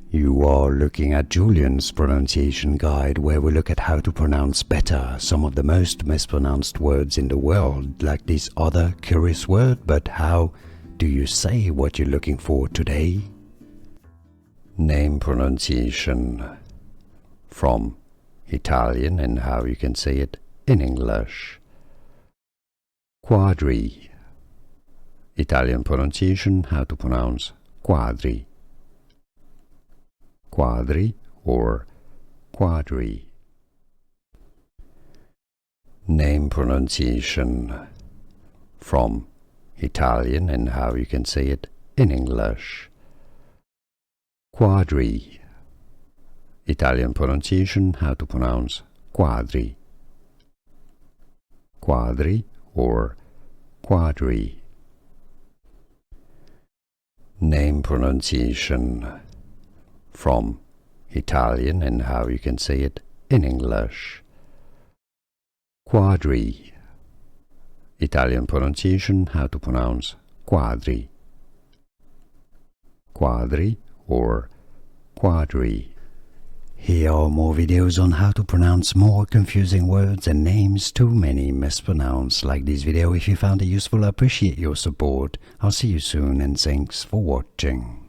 You are looking at Julian's pronunciation guide, where we look at how to pronounce better some of the most mispronounced words in the world, like this other curious word. But how do you say what you're looking for today? Name pronunciation from Italian and how you can say it in English. Quadri. Italian pronunciation, how to pronounce quadri. Quadri or quadri. Name pronunciation from Italian and how you can say it in English. Quadri. Italian pronunciation, how to pronounce quadri. Quadri or quadri. Name pronunciation from Italian and how you can say it in English. Quadri. Italian pronunciation, how to pronounce quadri. Quadri or quadri. Here are more videos on how to pronounce more confusing words and names too many mispronounced. Like this video if you found it useful. I appreciate your support. I'll see you soon and thanks for watching.